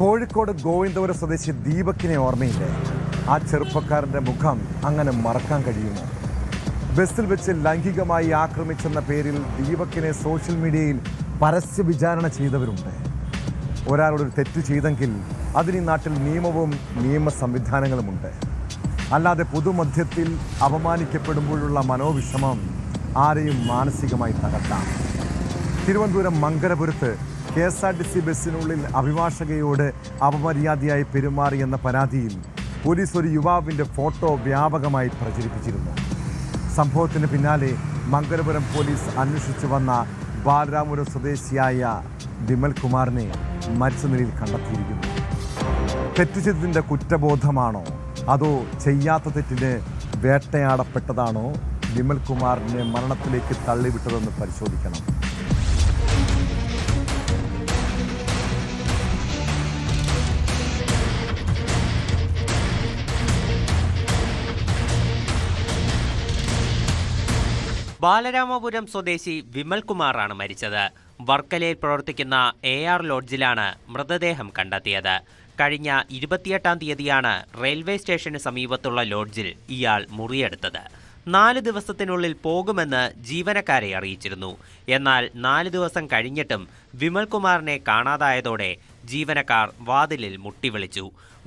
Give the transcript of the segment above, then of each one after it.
കോഴിക്കോട് ഗോവിന്ദപുരം സ്വദേശി ദീപക്കിനെ ഓർമ്മയില്ലേ? ആ ചെറുപ്പക്കാരൻ്റെ മുഖം അങ്ങനെ മറക്കാൻ കഴിയുമോ? ബസ്സിൽ വെച്ച് ലൈംഗികമായി ആക്രമിച്ചെന്ന പേരിൽ ദീപക്കിനെ സോഷ്യൽ മീഡിയയിൽ പരസ്യ വിചാരണ ചെയ്തവരുണ്ട്. ഒരാളൊരു തെറ്റ് ചെയ്തെങ്കിൽ അതിന് നാട്ടിൽ നിയമവും നിയമ സംവിധാനങ്ങളുമുണ്ട്. അല്ലാതെ പൊതുമധ്യത്തിൽ അപമാനിക്കപ്പെടുമ്പോഴുള്ള മനോവിഷമം ആരെയും മാനസികമായി തകർക്കാം. തിരുവനന്തപുരം മംഗലപുരത്ത് KSRTC ബസ്സിനുള്ളിൽ അഭിഭാഷകയോട് അപമര്യാദയായി പെരുമാറിയെന്ന പരാതിയിൽ പോലീസ് ഒരു യുവാവിൻ്റെ ഫോട്ടോ വ്യാപകമായി പ്രചരിപ്പിച്ചിരുന്നു. സംഭവത്തിന് പിന്നാലെ മംഗലപുരം പോലീസ് അന്വേഷിച്ചു വന്ന ബാലരാമപുരം സ്വദേശിയായ വിമൽ കുമാറിനെ മരിച്ച നിലയിൽ കണ്ടെത്തിയിരിക്കുന്നു. തെറ്റ് ചെയ്തതിൻ്റെ കുറ്റബോധമാണോ അതോ ചെയ്യാത്ത തെറ്റിന് വേട്ടയാടപ്പെട്ടതാണോ വിമൽ കുമാറിനെ മരണത്തിലേക്ക് തള്ളിവിട്ടതെന്ന് പരിശോധിക്കണം. ബാലരാമപുരം സ്വദേശി വിമൽ കുമാറാണ് മരിച്ചത്. വർക്കലയിൽ പ്രവർത്തിക്കുന്ന AR ലോഡ്ജിലാണ് മൃതദേഹം കണ്ടെത്തിയത്. കഴിഞ്ഞ 28-ാം തീയതിയാണ് റെയിൽവേ സ്റ്റേഷന് സമീപത്തുള്ള ലോഡ്ജിൽ ഇയാൾ മുറിയെടുത്തത്. 4 ദിവസത്തിനുള്ളിൽ പോകുമെന്ന് ജീവനക്കാരെ അറിയിച്ചിരുന്നു. എന്നാൽ 4 ദിവസം കഴിഞ്ഞിട്ടും വിമൽകുമാറിനെ കാണാതായതോടെ ജീവനക്കാർ വാതിലിൽ മുട്ടിവിളിച്ചു.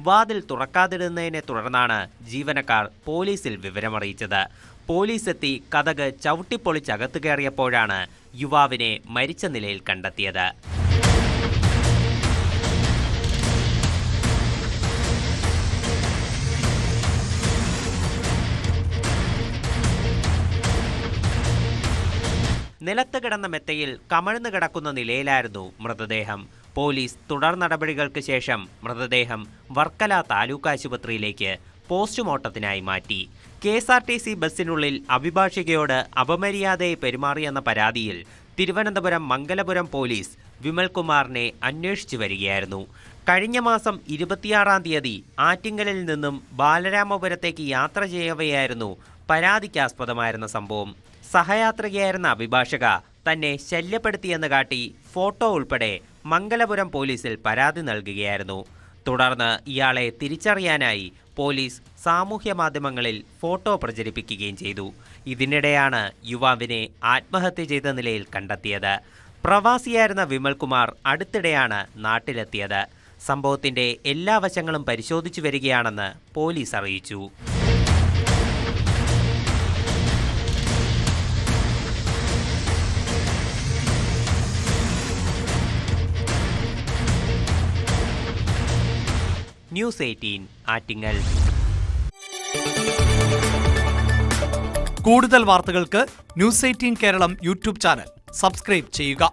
വാതിൽ തുറക്കാതിരുന്നതിനെ തുടർന്നാണ് ജീവനക്കാർ പോലീസിൽ വിവരമറിയിച്ചത്. പോലീസ് എത്തി കതക് ചവിട്ടിപ്പൊളിച്ചകത്ത് കയറിയപ്പോഴാണ് യുവാവിനെ മരിച്ച നിലയിൽ കണ്ടെത്തിയത്. നിലത്ത് കിടന്ന മെത്തയിൽ കമഴ്ന്നു കിടക്കുന്ന നിലയിലായിരുന്നു മൃതദേഹം. പോലീസ് തുടർ നടപടികൾക്ക് ശേഷം മൃതദേഹം വർക്കല താലൂക്ക് ആശുപത്രിയിലേക്ക് പോസ്റ്റ്മോർട്ടത്തിനായി മാറ്റി. KSRTC ബസ്സിനുള്ളിൽ അഭിഭാഷകയോട് അപമര്യാദയെ പെരുമാറിയെന്ന പരാതിയിൽ തിരുവനന്തപുരം മംഗലപുരം പോലീസ് വിമൽകുമാറിനെ അന്വേഷിച്ചു വരികയായിരുന്നു. കഴിഞ്ഞ മാസം 26-ാം തീയതി ആറ്റിങ്ങലിൽ നിന്നും ബാലരാമപുരത്തേക്ക് യാത്ര ചെയ്യവെയായിരുന്നു പരാതിക്കാസ്പദമായിരുന്ന സംഭവം. സഹയാത്രികയായിരുന്ന അഭിഭാഷക തന്നെ ശല്യപ്പെടുത്തിയെന്ന് കാട്ടി ഫോട്ടോ ഉൾപ്പെടെ മംഗലപുരം പോലീസിൽ പരാതി നൽകുകയായിരുന്നു. തുടർന്ന് ഇയാളെ തിരിച്ചറിയാനായി പോലീസ് സാമൂഹ്യ മാധ്യമങ്ങളിൽ ഫോട്ടോ പ്രചരിപ്പിക്കുകയും ചെയ്തു. ഇതിനിടെയാണ് യുവാവിനെ ആത്മഹത്യ ചെയ്ത നിലയിൽ കണ്ടെത്തിയത്. പ്രവാസിയായിരുന്ന വിമൽകുമാർ അടുത്തിടെയാണ് നാട്ടിലെത്തിയത്. സംഭവത്തിന്റെ എല്ലാ വശങ്ങളും പരിശോധിച്ചു വരികയാണെന്ന് പോലീസ് അറിയിച്ചു. ന്യൂസ് 18 ആറ്റിങ്ങൽ. കൂടുതൽ വാർത്തകൾക്ക് news 18 Keralam YouTube channel subscribe ചെയ്യുക.